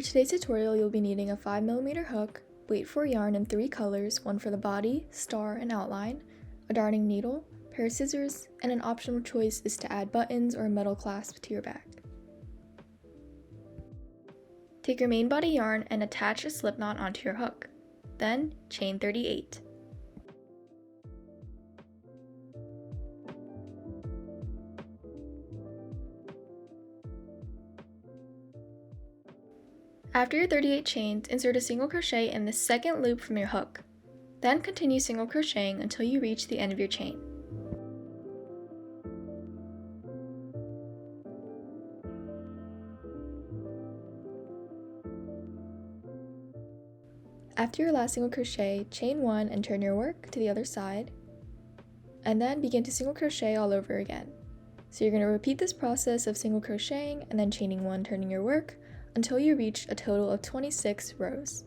today's tutorial, you'll be needing a 5mm hook, weight for yarn in 3 colors, one for the body, star, and outline, a darning needle, pair of scissors, and an optional choice is to add buttons or a metal clasp to your bag. Take your main body yarn and attach a slip knot onto your hook. Then, chain 38. After your 38 chains, insert a single crochet in the second loop from your hook. Then continue single crocheting until you reach the end of your chain. After your last single crochet, chain 1 and turn your work to the other side, and then begin to single crochet all over again. So you're going to repeat this process of single crocheting and then chaining 1, turning your work, until you reach a total of 26 rows.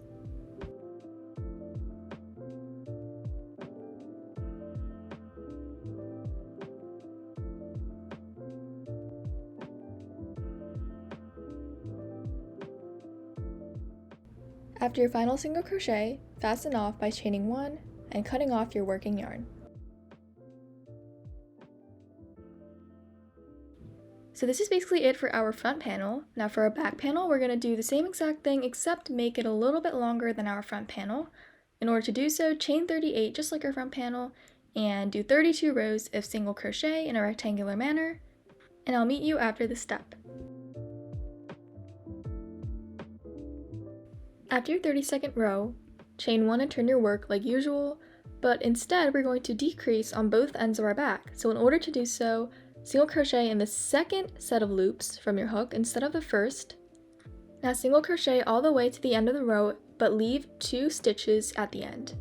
After your final single crochet, fasten off by chaining 1 and cutting off your working yarn. So this is basically it for our front panel. Now for our back panel, we're going to do the same exact thing except make it a little bit longer than our front panel. In order to do so, chain 38 just like our front panel and do 32 rows of single crochet in a rectangular manner, and I'll meet you after this step. After your 32nd row, chain 1 and turn your work like usual, but instead we're going to decrease on both ends of our back. So in order to do so, single crochet in the second set of loops from your hook instead of the first. Now single crochet all the way to the end of the row, but leave 2 stitches at the end.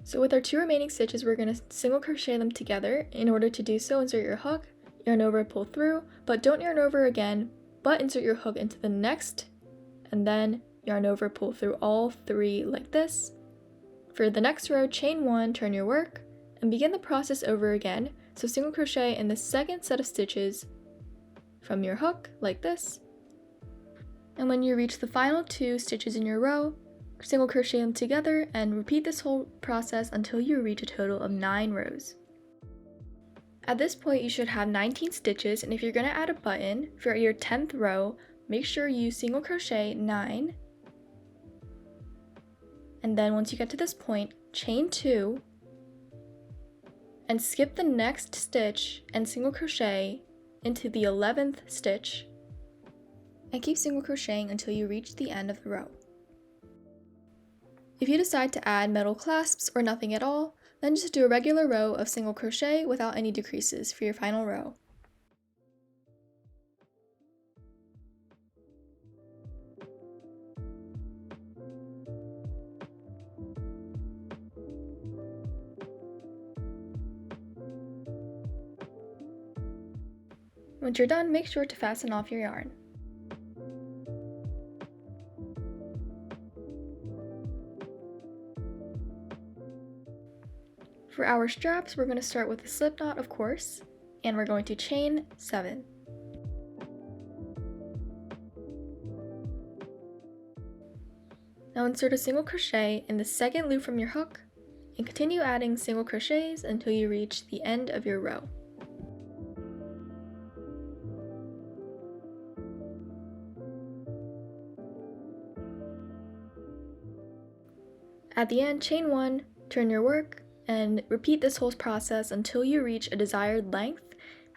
So with our 2 remaining stitches, we're going to single crochet them together. In order to do so, insert your hook, yarn over, pull through, but don't yarn over again, but insert your hook into the next, and then yarn over, pull through all 3 like this. For the next row, chain 1, turn your work, and begin the process over again. So single crochet in the second set of stitches from your hook like this. And when you reach the final 2 stitches in your row, single crochet them together and repeat this whole process until you reach a total of 9 rows. At this point, you should have 19 stitches, and if you're going to add a button for your 10th row, make sure you single crochet 9, and then once you get to this point, chain 2 and skip the next stitch and single crochet into the 11th stitch, and keep single crocheting until you reach the end of the row. If you decide to add metal clasps or nothing at all, then just do a regular row of single crochet without any decreases for your final row. Once you're done, make sure to fasten off your yarn. For our straps, we're going to start with a slip knot, of course, and we're going to chain 7. Now insert a single crochet in the second loop from your hook, and continue adding single crochets until you reach the end of your row. At the end, chain 1, turn your work, and repeat this whole process until you reach a desired length.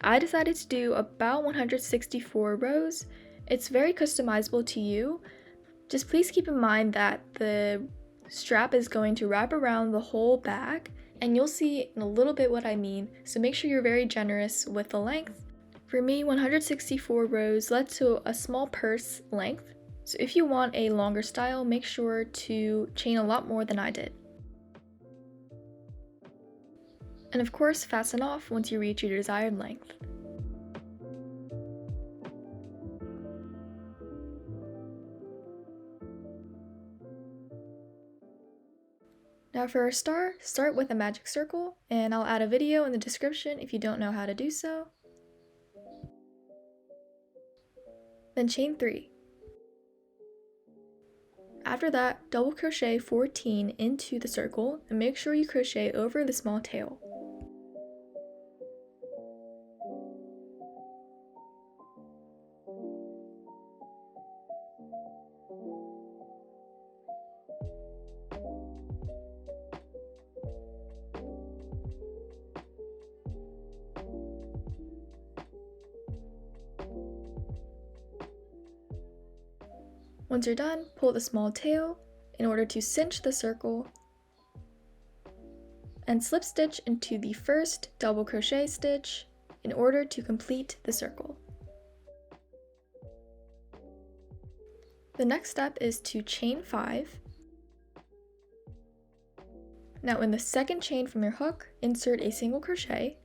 I decided to do about 164 rows. It's very customizable to you. Just please keep in mind that the strap is going to wrap around the whole bag, and you'll see in a little bit what I mean, so make sure you're very generous with the length. For me, 164 rows led to a small purse length, so if you want a longer style, make sure to chain a lot more than I did. And of course, fasten off once you reach your desired length. Now for our star, start with a magic circle, and I'll add a video in the description if you don't know how to do so. Then chain 3. After that, double crochet 14 into the circle and make sure you crochet over the small tail. Once you're done, pull the small tail in order to cinch the circle and slip stitch into the first double crochet stitch in order to complete the circle. The next step is to chain 5. Now in the second chain from your hook, insert a single crochet.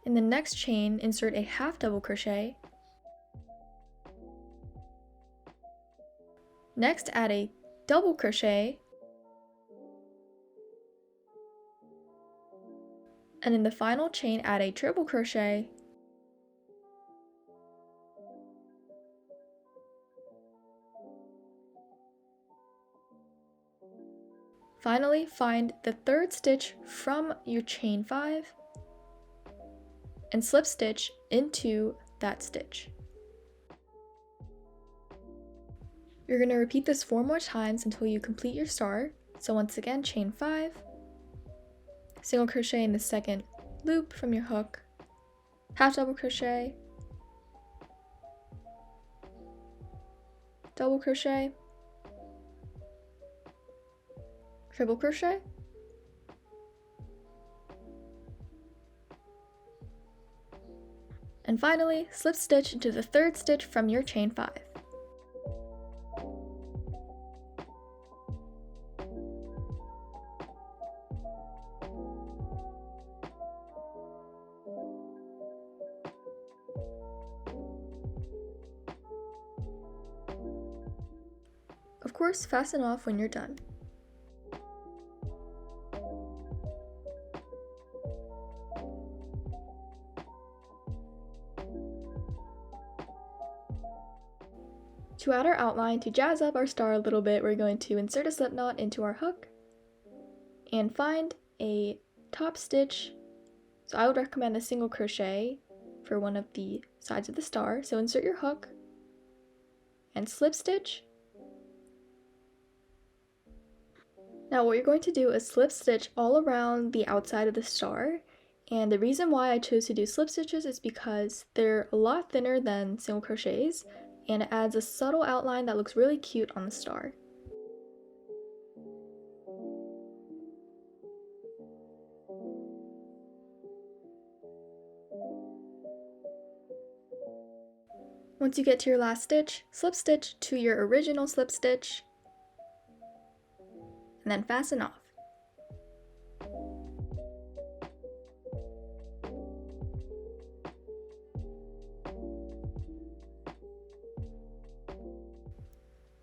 In the next chain, insert a half double crochet. Next, add a double crochet, and in the final chain, add a triple crochet, finally, find the third stitch from your chain 5 and slip stitch into that stitch. You're going to repeat this 4 more times until you complete your star. So once again, chain 5, single crochet in the second loop from your hook, half double crochet, double crochet, triple crochet, and finally slip stitch into the third stitch from your chain 5. Of course, fasten off when you're done. To add our outline, to jazz up our star a little bit, we're going to insert a slip knot into our hook and find a top stitch. So I would recommend a single crochet for one of the sides of the star. So insert your hook and slip stitch. Now what you're going to do is slip stitch all around the outside of the star, and the reason why I chose to do slip stitches is because they're a lot thinner than single crochets, and it adds a subtle outline that looks really cute on the star. Once you get to your last stitch, slip stitch to your original slip stitch, and then fasten off.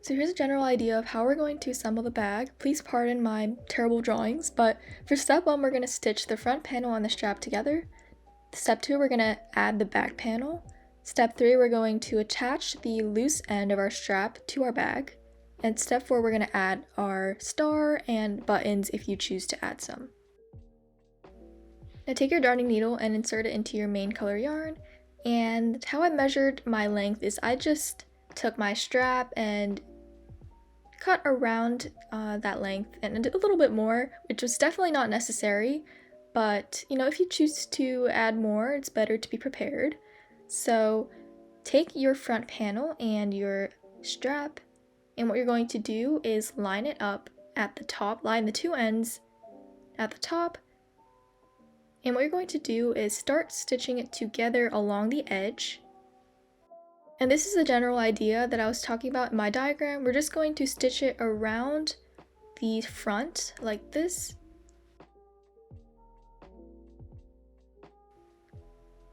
So here's a general idea of how we're going to assemble the bag. Please pardon my terrible drawings, but for step 1, we're going to stitch the front panel and the strap together. Step 2, we're going to add the back panel. Step 3, we're going to attach the loose end of our strap to our bag. And step 4, we're going to add our star and buttons if you choose to add some. Now take your darning needle and insert it into your main color yarn. And how I measured my length is I just took my strap and cut around that length and did a little bit more, which was definitely not necessary. But, you know, if you choose to add more, it's better to be prepared. So take your front panel and your strap, and what you're going to do is line it up at the top, line the two ends at the top, and what you're going to do is start stitching it together along the edge. And this is the general idea that I was talking about in my diagram. We're just going to stitch it around the front like this.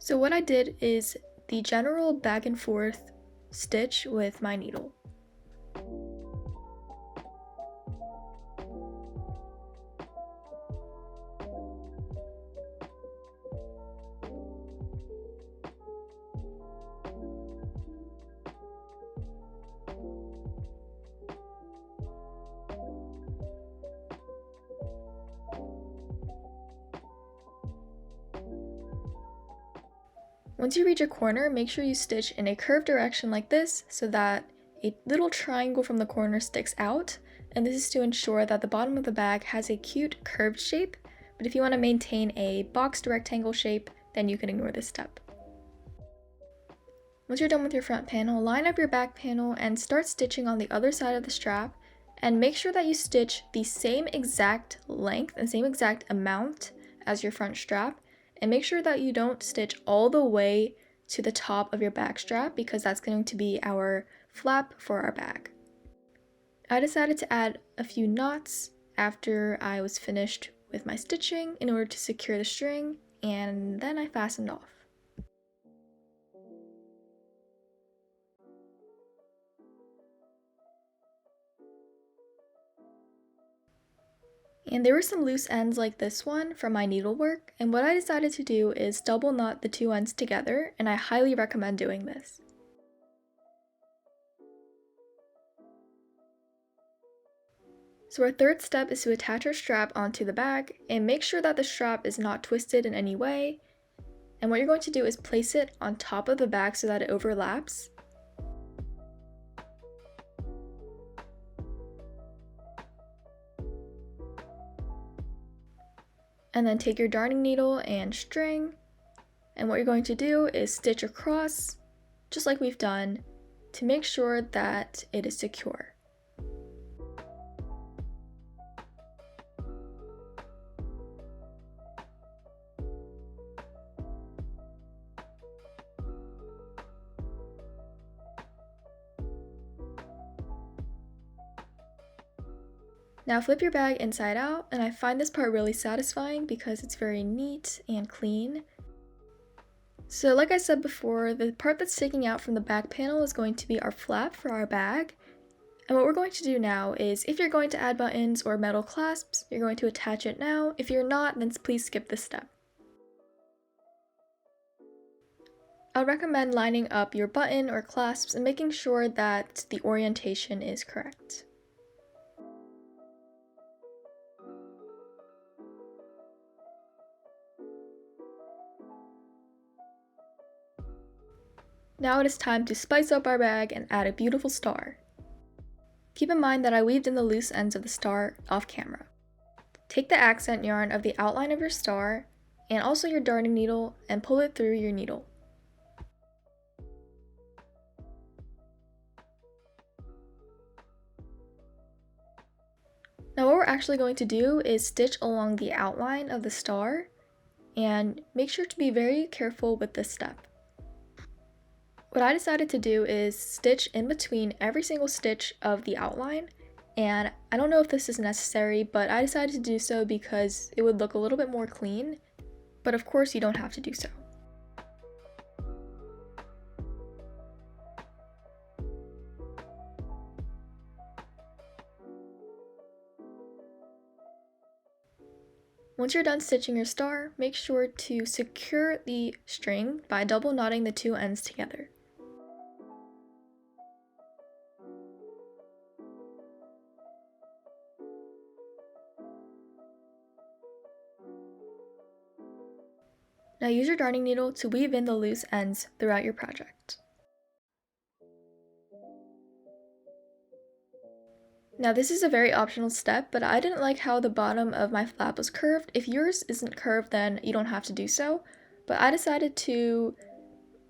So what I did is the general back and forth stitch with my needle. Once you reach a corner, make sure you stitch in a curved direction like this so that a little triangle from the corner sticks out, and this is to ensure that the bottom of the bag has a cute curved shape, but if you want to maintain a boxed rectangle shape, then you can ignore this step. Once you're done with your front panel, line up your back panel and start stitching on the other side of the strap, and make sure that you stitch the same exact length and same exact amount as your front strap, and make sure that you don't stitch all the way to the top of your back strap because that's going to be our flap for our bag. I decided to add a few knots after I was finished with my stitching in order to secure the string, and then I fastened off. And there were some loose ends like this one from my needlework, and what I decided to do is double knot the two ends together, and I highly recommend doing this. So our third step is to attach our strap onto the bag, and make sure that the strap is not twisted in any way. And what you're going to do is place it on top of the bag so that it overlaps. And then take your darning needle and string, and what you're going to do is stitch across, just like we've done, to make sure that it is secure. Now flip your bag inside out, and I find this part really satisfying because it's very neat and clean. So like I said before, the part that's sticking out from the back panel is going to be our flap for our bag. And what we're going to do now is, if you're going to add buttons or metal clasps, you're going to attach it now. If you're not, then please skip this step. I'll recommend lining up your button or clasps and making sure that the orientation is correct. Now it is time to spice up our bag and add a beautiful star. Keep in mind that I weaved in the loose ends of the star off camera. Take the accent yarn of the outline of your star and also your darning needle and pull it through your needle. Now what we're actually going to do is stitch along the outline of the star, and make sure to be very careful with this step. What I decided to do is stitch in between every single stitch of the outline, and I don't know if this is necessary, but I decided to do so because it would look a little bit more clean, but of course you don't have to do so. Once you're done stitching your star, make sure to secure the string by double knotting the two ends together. Now use your darning needle to weave in the loose ends throughout your project. Now this is a very optional step, but I didn't like how the bottom of my flap was curved. If yours isn't curved, then you don't have to do so, but I decided to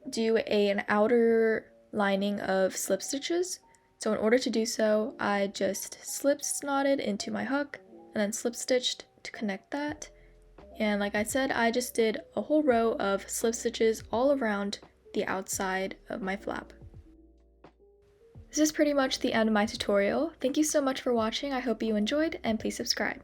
do an outer lining of slip stitches. So in order to do so, I just slip knotted into my hook and then slip stitched to connect that. And like I said, I just did a whole row of slip stitches all around the outside of my flap. This is pretty much the end of my tutorial. Thank you so much for watching. I hope you enjoyed, and please subscribe.